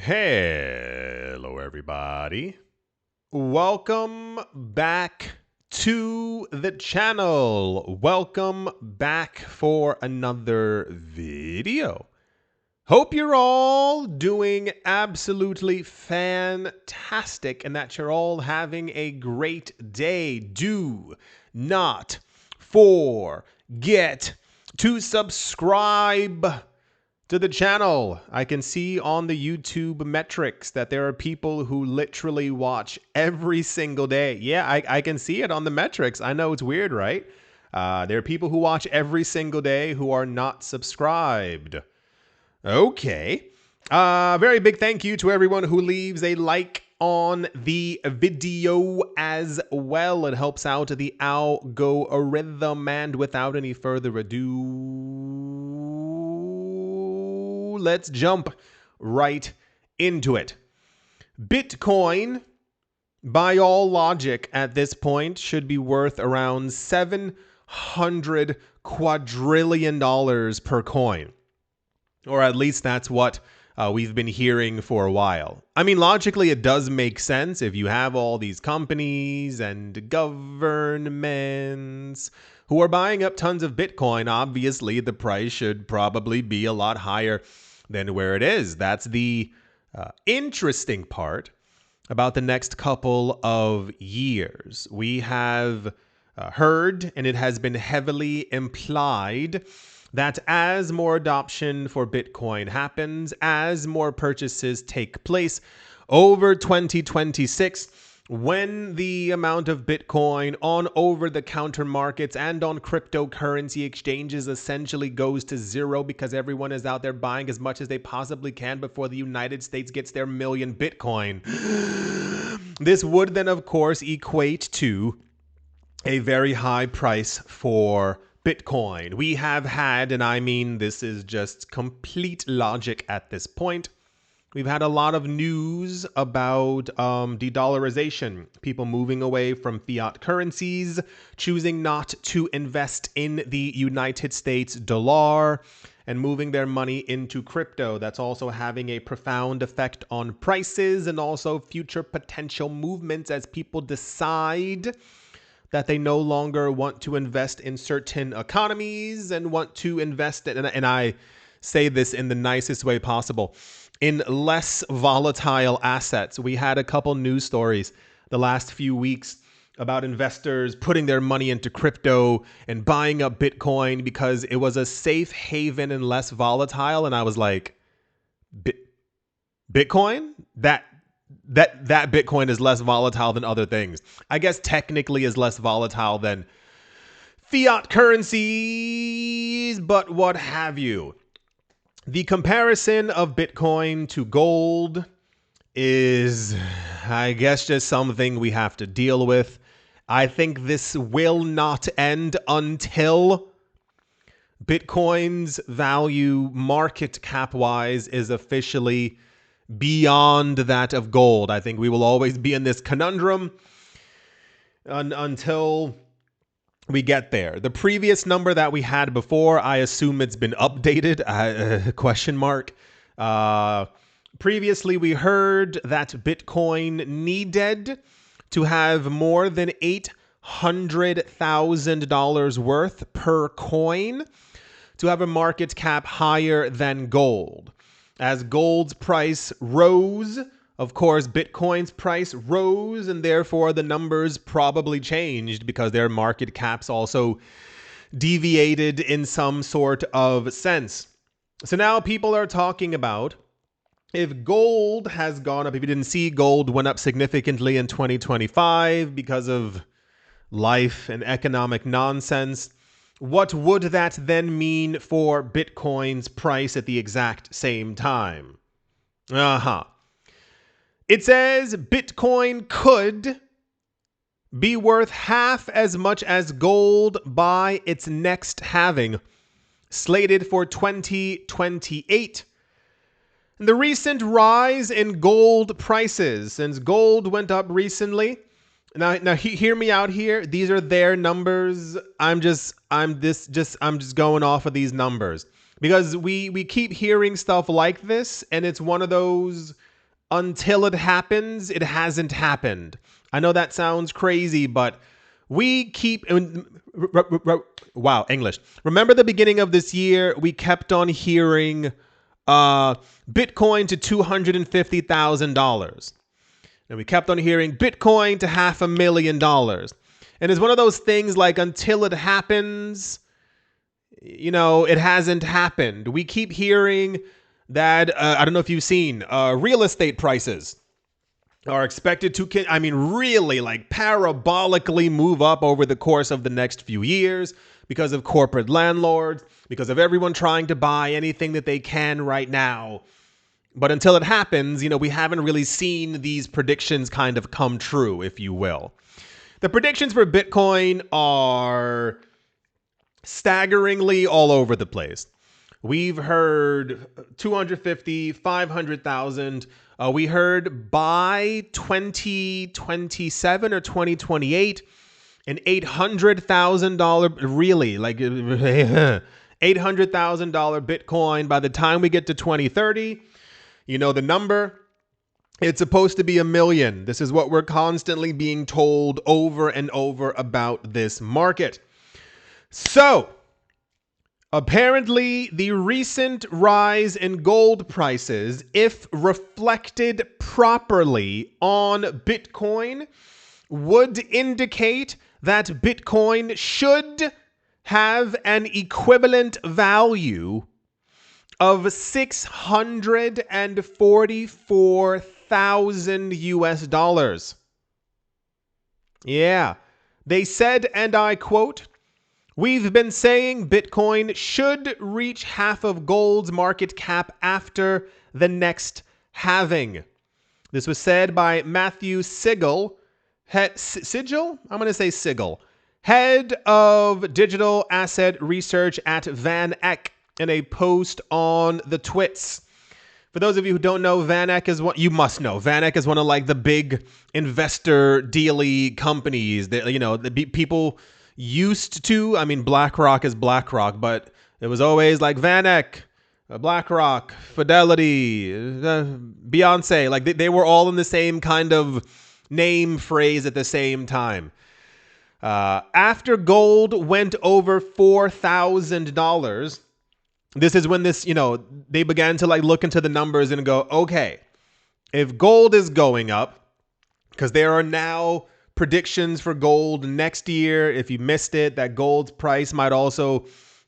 Hello, everybody. Welcome back to the channel. Welcome back for another video. Hope you're all doing absolutely fantastic and that you're all having a great day. Do not forget to subscribe to the channel. I can see on the YouTube metrics that there are people who literally watch every single day. Yeah, I can see it on the metrics. I know it's weird, right? There are people who watch every single day who are not subscribed. Okay. Very big thank you to everyone who leaves a like on the video as well. It helps out the algorithm. And without any further ado, let's jump right into it. Bitcoin, by all logic at this point, should be worth around $700 quadrillion per coin. Or at least that's what we've been hearing for a while. I mean, logically, it does make sense if you have all these companies and governments who are buying up tons of Bitcoin. Obviously, the price should probably be a lot higher than where it is. That's the interesting part about the next couple of years. We have heard, and it has been heavily implied, that as more adoption for Bitcoin happens, as more purchases take place over 2026, when the amount of Bitcoin on over-the-counter markets and on cryptocurrency exchanges essentially goes to zero because everyone is out there buying as much as they possibly can before the United States gets their million Bitcoin. This would then, of course, equate to a very high price for Bitcoin. We have had, and I mean this is just complete logic at this point, we've had a lot of news about de-dollarization, people moving away from fiat currencies, choosing not to invest in the United States dollar, and moving their money into crypto. That's also having a profound effect on prices and also future potential movements as people decide that they no longer want to invest in certain economies and want to invest in, and I say this in the nicest way possible, in less volatile assets. We had a couple news stories the last few weeks about investors putting their money into crypto and buying up Bitcoin because it was a safe haven and less volatile. And I was like, Bitcoin? That Bitcoin is less volatile than other things. I guess technically is less volatile than fiat currencies, but what have you. The comparison of Bitcoin to gold is, I guess, just something we have to deal with. I think this will not end until Bitcoin's value market cap wise is officially beyond that of gold. I think we will always be in this conundrum until we get there. The previous number that we had before, I assume it's been updated, question mark. Previously, we heard that Bitcoin needed to have more than $800,000 worth per coin to have a market cap higher than gold. As gold's price rose, of course, Bitcoin's price rose, and therefore the numbers probably changed because their market caps also deviated in some sort of sense. So now people are talking about if gold has gone up. If you didn't see, gold went up significantly in 2025 because of life and economic nonsense. What would that then mean for Bitcoin's price at the exact same time? It says Bitcoin could be worth half as much as gold by its next halving, slated for 2028. The recent rise in gold prices, since gold went up recently. Now hear me out here. These are their numbers. I'm just going off of these numbers because we keep hearing stuff like this, and it's one of those until it happens, it hasn't happened. I know that sounds crazy, but we keep... Wow, English. Remember the beginning of this year, we kept on hearing Bitcoin to $250,000. And we kept on hearing Bitcoin to $500,000. And it's one of those things like until it happens, you know, it hasn't happened. We keep hearing that, I don't know if you've seen, real estate prices are expected to, really like parabolically move up over the course of the next few years because of corporate landlords, because of everyone trying to buy anything that they can right now. But until it happens, you know, we haven't really seen these predictions kind of come true, if you will. The predictions for Bitcoin are staggeringly all over the place. We've heard 250, 500,000. We heard by 2027 or 2028, an $800,000, really, like $800,000 Bitcoin by the time we get to 2030. You know the number. It's supposed to be 1 million. This is what we're constantly being told over and over about this market. So, apparently, the recent rise in gold prices, if reflected properly on Bitcoin, would indicate that Bitcoin should have an equivalent value of 644,000 US dollars. Yeah, they said, and I quote, "We've been saying Bitcoin should reach half of gold's market cap after the next halving." This was said by Matthew Sigel, Sigel, head of digital asset research at Van Eck, in a post on the Twits. For those of you who don't know, Van Eck is what you must know. Van Eck is one of like the big investor dealy companies that, you know, the people used to. I mean, BlackRock is BlackRock, but it was always like Van Eck, BlackRock, Fidelity, Beyonce. Like they were all in the same kind of name phrase at the same time. After gold went over $4,000, this is when this, you know, they began to like look into the numbers and go, okay, if gold is going up, because there are now predictions for gold next year, if you missed it, that gold's price might also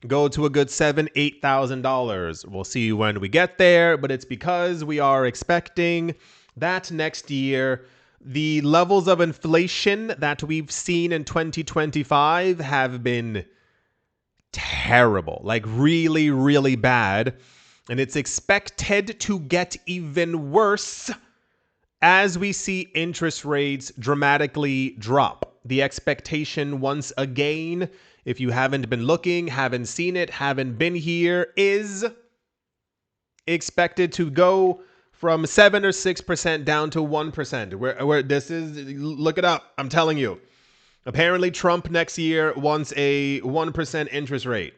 go to a good $7,000, $8,000. We'll see when we get there, but it's because we are expecting that next year the levels of inflation that we've seen in 2025 have been terrible, like really, really bad. And it's expected to get even worse as we see interest rates dramatically drop. The expectation, once again, if you haven't been looking, haven't seen it, haven't been here, is expected to go from 7 or 6% down to 1%. Where this is, look it up. I'm telling you. Apparently, Trump next year wants a 1% interest rate.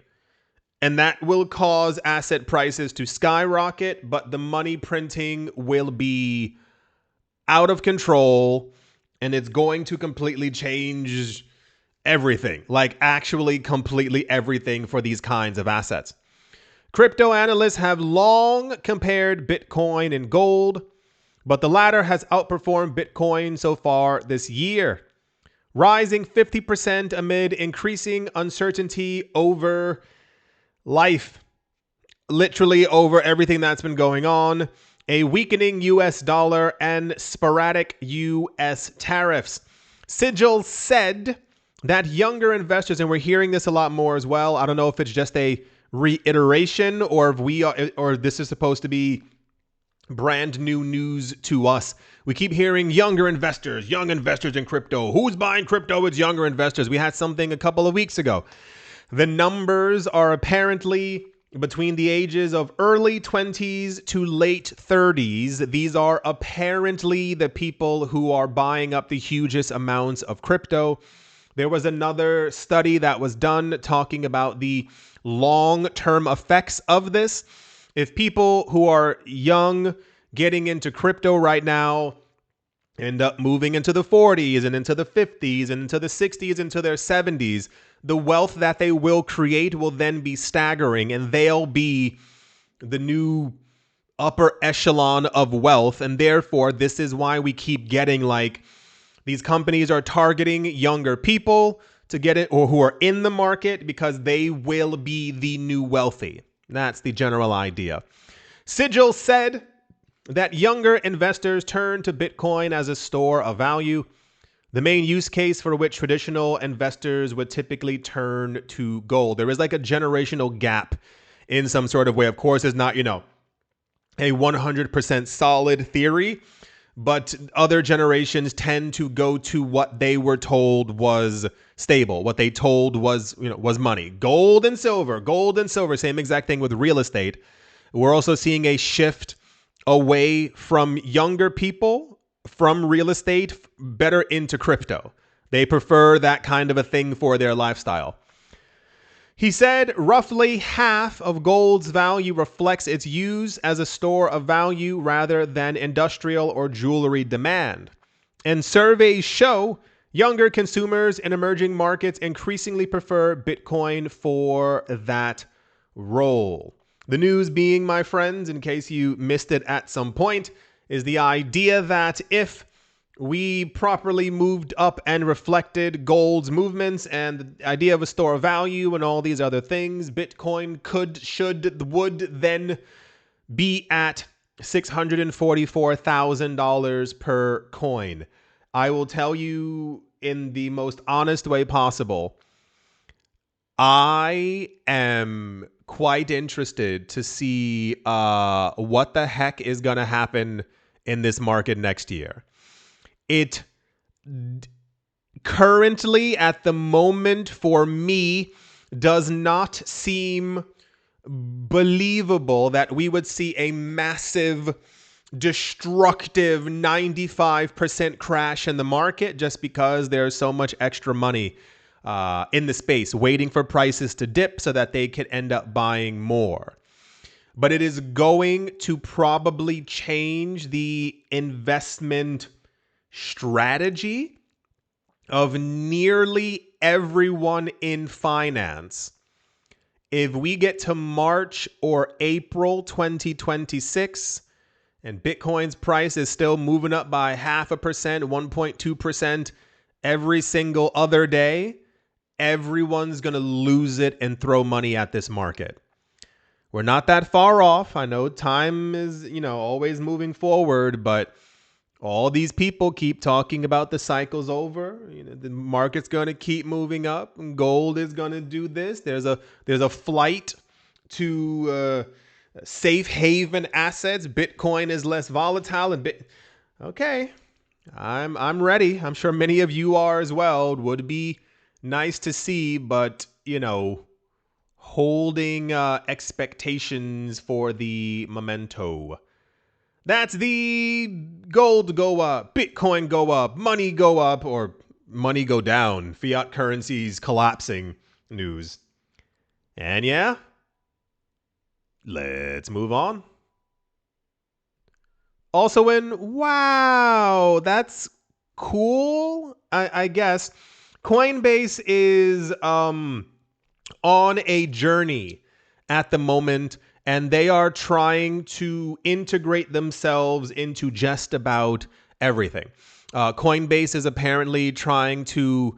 And that will cause asset prices to skyrocket, but the money printing will be out of control, and it's going to completely change everything. Like, actually completely everything for these kinds of assets. Crypto analysts have long compared Bitcoin and gold, but the latter has outperformed Bitcoin so far this year, rising 50% amid increasing uncertainty over life, literally over everything that's been going on, a weakening US dollar, and sporadic US tariffs. Sigil said that younger investors, and we're hearing this a lot more as well, I don't know if it's just a reiteration or if or this is supposed to be brand new news to us. We keep hearing young investors in crypto. Who's buying crypto? It's younger investors. We had something a couple of weeks ago. The numbers are apparently between the ages of early 20s to late 30s. These are apparently the people who are buying up the hugest amounts of crypto. There was another study that was done talking about the long-term effects of this. If people who are young getting into crypto right now end up moving into the 40s and into the 50s and into the 60s, into their 70s, the wealth that they will create will then be staggering, and they'll be the new upper echelon of wealth. And therefore, this is why we keep getting like these companies are targeting younger people to get it, or who are in the market, because they will be the new wealthy. That's the general idea. Sigil said that younger investors turn to Bitcoin as a store of value, the main use case for which traditional investors would typically turn to gold. There is like a generational gap in some sort of way. Of course, it's not, a 100% solid theory, but other generations tend to go to what they were told was stable, what they told was, was money. Gold and silver, same exact thing with real estate. We're also seeing a shift away from younger people from real estate better into crypto. They prefer that kind of a thing for their lifestyle. He said roughly half of gold's value reflects its use as a store of value rather than industrial or jewelry demand. And surveys show younger consumers in emerging markets increasingly prefer Bitcoin for that role. The news being, my friends, in case you missed it at some point, is the idea that if we properly moved up and reflected gold's movements and the idea of a store of value and all these other things, Bitcoin would then be at $644,000 per coin. I will tell you in the most honest way possible, I am quite interested to see what the heck is going to happen in this market next year. It currently, at the moment, for me, does not seem believable that we would see a massive, destructive 95% crash in the market just because there's so much extra money in the space waiting for prices to dip so that they can end up buying more. But it is going to probably change the investment strategy of nearly everyone in finance. If we get to March or April 2026 and Bitcoin's price is still moving up by 0.5%, 1.2% every single other day, everyone's going to lose it and throw money at this market. We're not that far off. I know time is, always moving forward, but all these people keep talking about the cycle's over. The market's going to keep moving up and gold is going to do this. There's a flight to safe haven assets. Bitcoin is less volatile okay. I'm ready. I'm sure many of you are as well. It would be nice to see, but holding expectations for the memento. That's the gold go up, Bitcoin go up, money go up, or money go down, fiat currencies collapsing news. And yeah, let's move on. Also wow, that's cool, I guess. Coinbase is on a journey at the moment, and they are trying to integrate themselves into just about everything. Coinbase is apparently trying to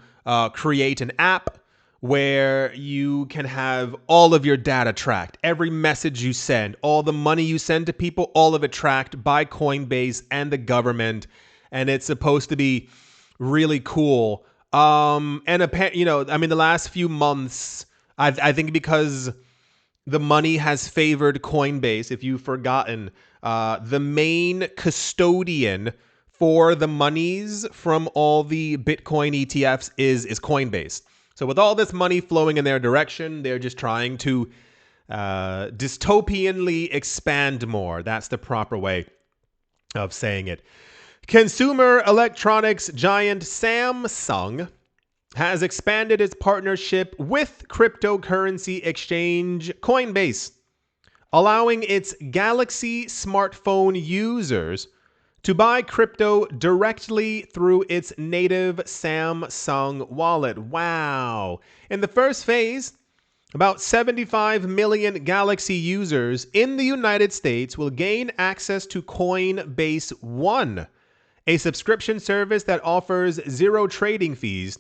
create an app where you can have all of your data tracked, every message you send, all the money you send to people, all of it tracked by Coinbase and the government. And it's supposed to be really cool. The last few months, I think because the money has favored Coinbase, if you've forgotten, the main custodian for the monies from all the Bitcoin ETFs is Coinbase. So with all this money flowing in their direction, they're just trying to dystopianly expand more. That's the proper way of saying it. Consumer electronics giant Samsung has expanded its partnership with cryptocurrency exchange Coinbase, allowing its Galaxy smartphone users to buy crypto directly through its native Samsung wallet. Wow. In the first phase, about 75 million Galaxy users in the United States will gain access to Coinbase One, a subscription service that offers zero trading fees,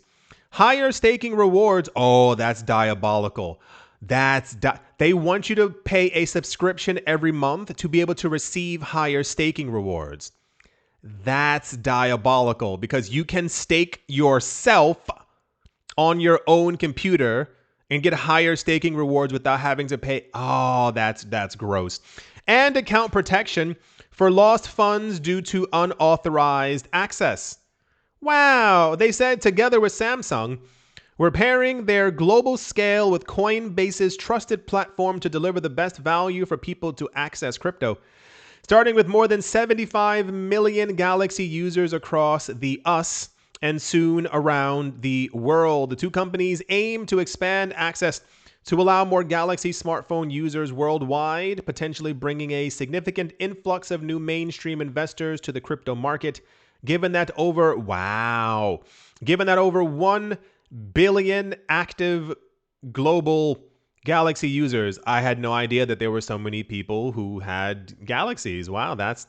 higher staking rewards. Oh, that's diabolical. They want you to pay a subscription every month to be able to receive higher staking rewards. That's diabolical because you can stake yourself on your own computer and get higher staking rewards without having to pay. Oh, that's gross. And account protection for lost funds due to unauthorized access. Wow, they said together with Samsung, we're pairing their global scale with Coinbase's trusted platform to deliver the best value for people to access crypto. Starting with more than 75 million Galaxy users across the US and soon around the world, the two companies aim to expand access to allow more Galaxy smartphone users worldwide, potentially bringing a significant influx of new mainstream investors to the crypto market, given that over 1 billion active global Galaxy users. I had no idea that there were so many people who had Galaxies. Wow, that's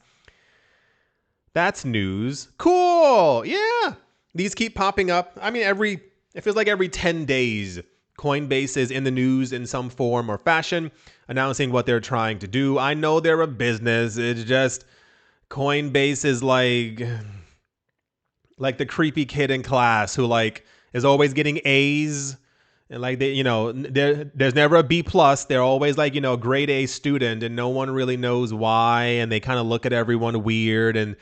news. Cool. Yeah. These keep popping up. I mean, it feels like every 10 days, Coinbase is in the news in some form or fashion, announcing what they're trying to do. I know they're a business. It's just Coinbase is like the creepy kid in class who is always getting A's. And there's never a B plus. They're always a grade A student, and no one really knows why. And they kind of look at everyone weird, and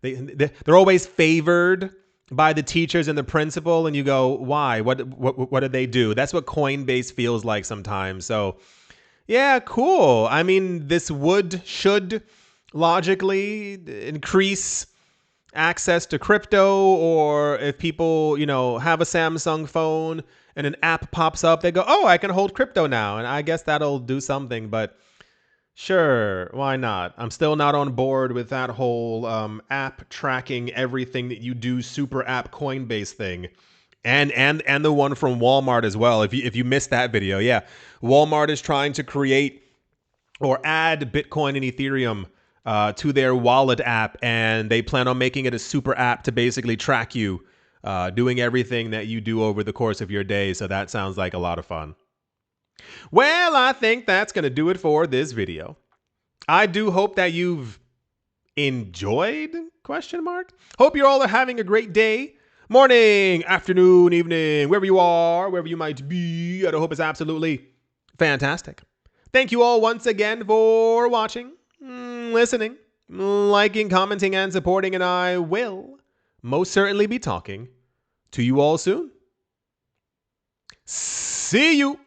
they're always favored by the teachers and the principal. And you go, why? What did they do? That's what Coinbase feels like sometimes. So, yeah, cool. I mean, this should logically increase access to crypto, or if people, have a Samsung phone and an app pops up, they go, oh, I can hold crypto now. And I guess that'll do something, but sure, why not? I'm still not on board with that whole app tracking everything that you do super app Coinbase thing. And the one from Walmart as well. If you missed that video, yeah. Walmart is trying to create or add Bitcoin and Ethereum to their wallet app, and they plan on making it a super app to basically track you doing everything that you do over the course of your day. So that sounds like a lot of fun. Well, I think that's going to do it for this video. I do hope that you've enjoyed, ? Hope you all are having a great day, morning, afternoon, evening, wherever you are, wherever you might be. I hope it's absolutely fantastic. Thank you all once again for watching, listening, liking, commenting, and supporting, and I will most certainly be talking to you all soon. See you.